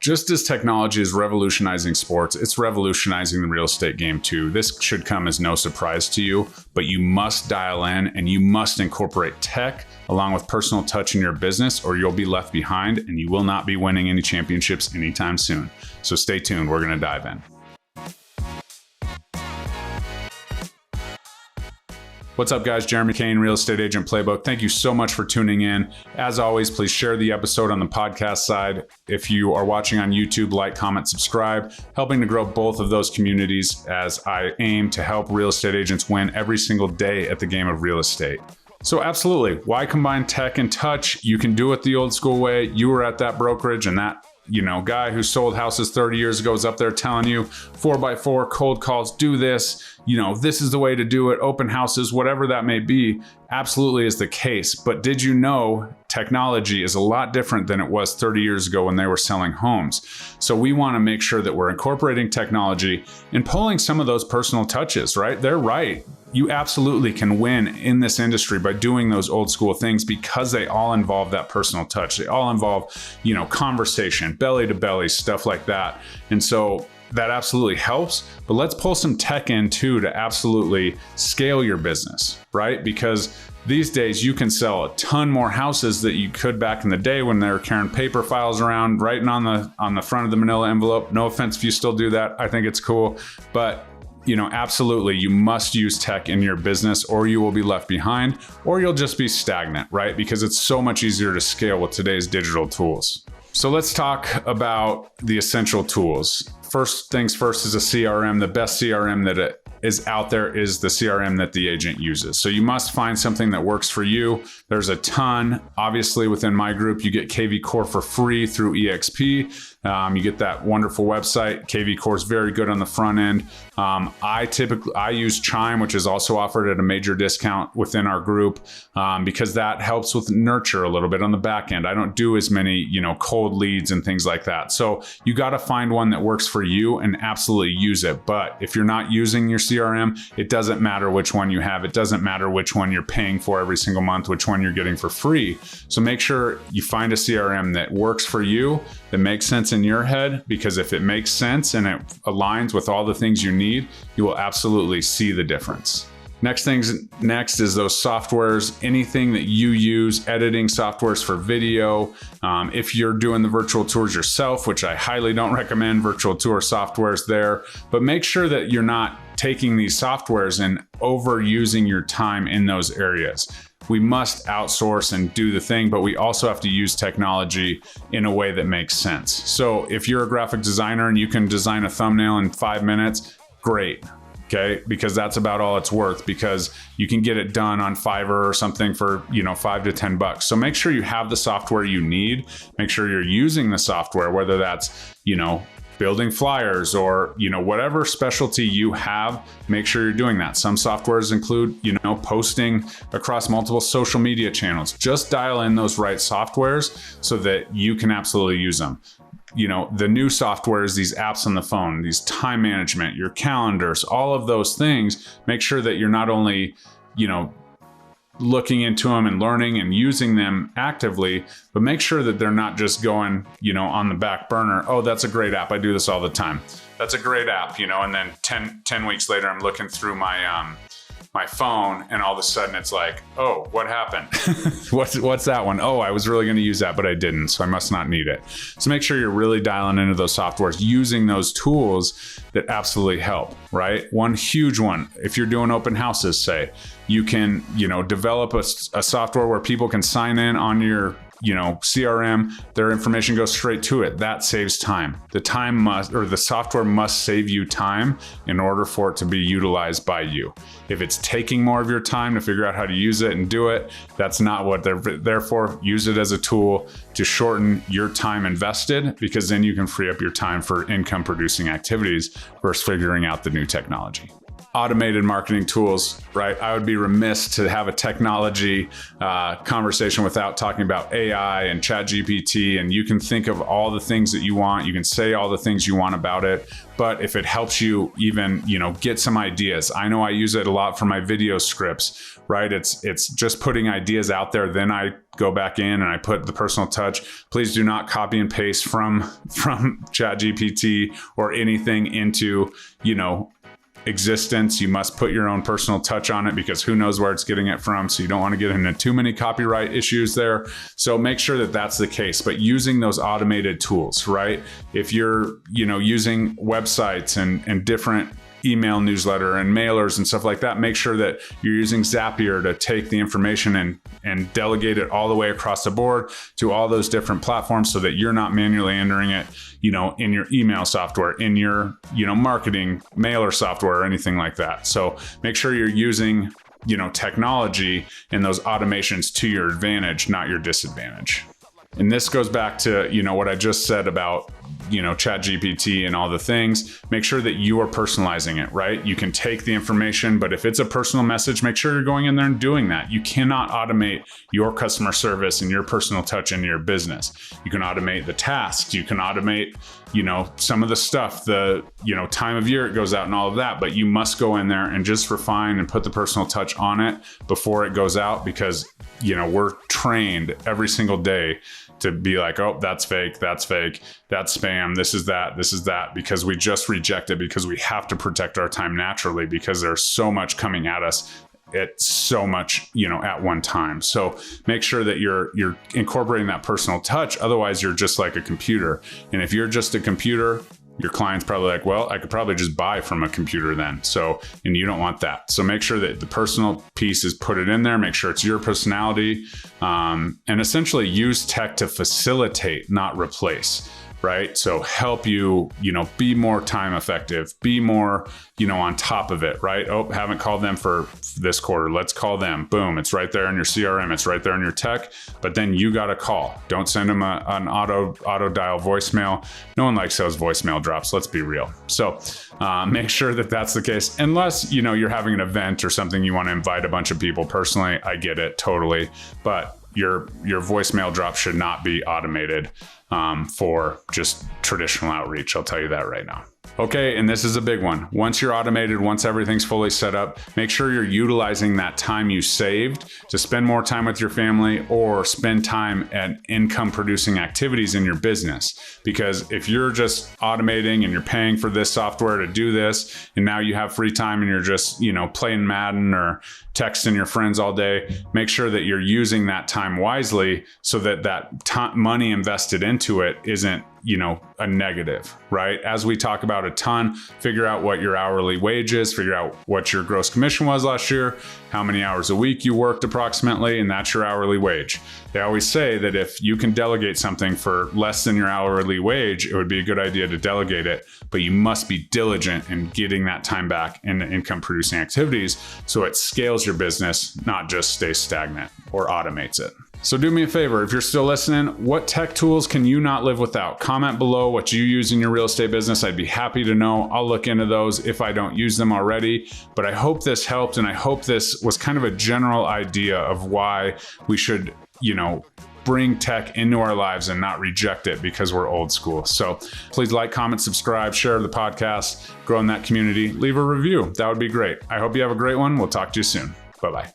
Just as technology is revolutionizing sports, it's revolutionizing the real estate game too. This should come as no surprise to you, but you must dial in and you must incorporate tech along with personal touch in your business, or you'll be left behind and you will not be winning any championships anytime soon. So stay tuned, we're gonna dive in. What's up, guys? Jeremy Kane, Real Estate Agent Playbook. Thank you so much for tuning in. As always, please share the episode on the podcast side. If you are watching on YouTube, like, comment, subscribe, helping to grow both of those communities as I aim to help real estate agents win every single day at the game of real estate. So absolutely, why combine tech and touch? You can do it the old school way. You were at that brokerage and that guy who sold houses 30 years ago is up there telling you 4x4 cold calls, do this, this is the way to do it, open houses, whatever that may be, absolutely is the case. But did you know technology is a lot different than it was 30 years ago when they were selling homes? So we want to make sure that we're incorporating technology and pulling some of those personal touches, right? They're right. You absolutely can win in this industry by doing those old school things because they all involve that personal touch. They all involve, conversation, belly to belly, stuff like that. And so that absolutely helps, but let's pull some tech in too to absolutely scale your business, right? Because these days you can sell a ton more houses that you could back in the day when they were carrying paper files around, writing on the front of the manila envelope. No offense if you still do that. I think it's cool, but absolutely, you must use tech in your business or you will be left behind or you'll just be stagnant, right? Because it's so much easier to scale with today's digital tools. So let's talk about the essential tools. First things first is a CRM. The best CRM that is out there is the CRM that the agent uses. So you must find something that works for you. There's a ton. Obviously, within my group, you get KV Core for free through EXP. You get that wonderful website. KV Core is very good on the front end. I use Chime, which is also offered at a major discount within our group because that helps with nurture a little bit on the back end. I don't do as many, cold leads and things like that. So you got to find one that works for you and absolutely use it. But if you're not using your CRM, it doesn't matter which one you have. It doesn't matter which one you're paying for every single month, which one you're getting for free. So make sure you find a CRM that works for you, that makes sense in your head, because if it makes sense and it aligns with all the things you need, you will absolutely see the difference. Next is those softwares, anything that you use, editing softwares for video. If you're doing the virtual tours yourself, which I highly don't recommend virtual tour softwares there, but make sure that you're not taking these softwares and overusing your time in those areas. We must outsource and do the thing, but we also have to use technology in a way that makes sense. So if you're a graphic designer and you can design a thumbnail in 5 minutes, great. Okay, because that's about all it's worth, because you can get it done on Fiverr or something for, $5 to $10. So make sure you have the software you need. Make sure you're using the software, whether that's, building flyers or, whatever specialty you have, make sure you're doing that. Some softwares include, posting across multiple social media channels. Just dial in those right softwares so that you can absolutely use them. The new softwares, these apps on the phone, these time management, your calendars, all of those things, make sure that you're not only, looking into them and learning and using them actively, but make sure that they're not just going, on the back burner. Oh, that's a great app. I do this all the time. That's a great app, and then 10 weeks later, I'm looking through my phone and all of a sudden it's like, oh, what happened? What's that one? Oh, I was really going to use that, but I didn't. So I must not need it. So make sure you're really dialing into those softwares, using those tools that absolutely help, right? One huge one, if you're doing open houses, say, you can, develop a software where people can sign in on your CRM, their information goes straight to it. That saves time. The software must save you time in order for it to be utilized by you. If it's taking more of your time to figure out how to use it and do it, that's not what they're there for. Use it as a tool to shorten your time invested, because then you can free up your time for income producing activities versus figuring out the new technology. automated marketing tools, right? I would be remiss to have a technology conversation without talking about AI and ChatGPT. And you can think of all the things that you want. You can say all the things you want about it. But if it helps you even, get some ideas, I know I use it a lot for my video scripts, right? It's just putting ideas out there. Then I go back in and I put the personal touch. Please do not copy and paste from ChatGPT or anything into, existence. You must put your own personal touch on it, because who knows where it's getting it from. So you don't want to get into too many copyright issues there. So make sure that that's the case. But using those automated tools, right? If you're, using websites and different email newsletter and mailers and stuff like that, make sure that you're using Zapier to take the information and delegate it all the way across the board to all those different platforms, so that you're not manually entering it, in your email software, in your, marketing mailer software or anything like that. So make sure you're using, technology and those automations to your advantage, not your disadvantage. And this goes back to, what I just said about, ChatGPT and all the things. Make sure that you are personalizing it, right? You can take the information, but if it's a personal message, make sure you're going in there and doing that. You cannot automate your customer service and your personal touch into your business. You can automate the tasks. You can automate, some of the stuff, the, time of year it goes out and all of that, but you must go in there and just refine and put the personal touch on it before it goes out, because, we're trained every single day to be like, oh, that's fake, that's spam, this is that, because we just reject it, because we have to protect our time naturally, because there's so much coming at us. It's so much, at one time. So make sure that you're incorporating that personal touch. Otherwise, you're just like a computer. And if you're just a computer, your client's probably like, well, I could probably just buy from a computer then. So, and you don't want that. So make sure that the personal piece is put it in there. Make sure it's your personality, and essentially use tech to facilitate, not replace. Right? So help you, be more time effective, be more, on top of it, right? Oh, haven't called them for this quarter. Let's call them. Boom. It's right there in your CRM. It's right there in your tech, but then you got to call. Don't send them an auto dial voicemail. No one likes those voicemail drops. Let's be real. So make sure that that's the case, unless, you're having an event or something, you want to invite a bunch of people. Personally, I get it totally, but your voicemail drop should not be automated for just traditional outreach. I'll tell you that right now. Okay, and this is a big one. Once you're automated, once everything's fully set up, make sure you're utilizing that time you saved to spend more time with your family, or spend time at income producing activities in your business. Because if you're just automating and you're paying for this software to do this, and now you have free time and you're just, playing Madden or texting your friends all day, make sure that you're using that time wisely, so that money invested into it isn't, a negative, right? As we talk about a ton, figure out what your hourly wage is, figure out what your gross commission was last year, how many hours a week you worked approximately, and that's your hourly wage. They always say that if you can delegate something for less than your hourly wage, it would be a good idea to delegate it, but you must be diligent in getting that time back into income producing activities, so it scales your business, not just stays stagnant or automates it. So do me a favor, if you're still listening, what tech tools can you not live without? Comment below what you use in your real estate business. I'd be happy to know. I'll look into those if I don't use them already. But I hope this helped, and I hope this was kind of a general idea of why we should, bring tech into our lives and not reject it because we're old school. So please like, comment, subscribe, share the podcast, grow in that community, leave a review. That would be great. I hope you have a great one. We'll talk to you soon. Bye-bye.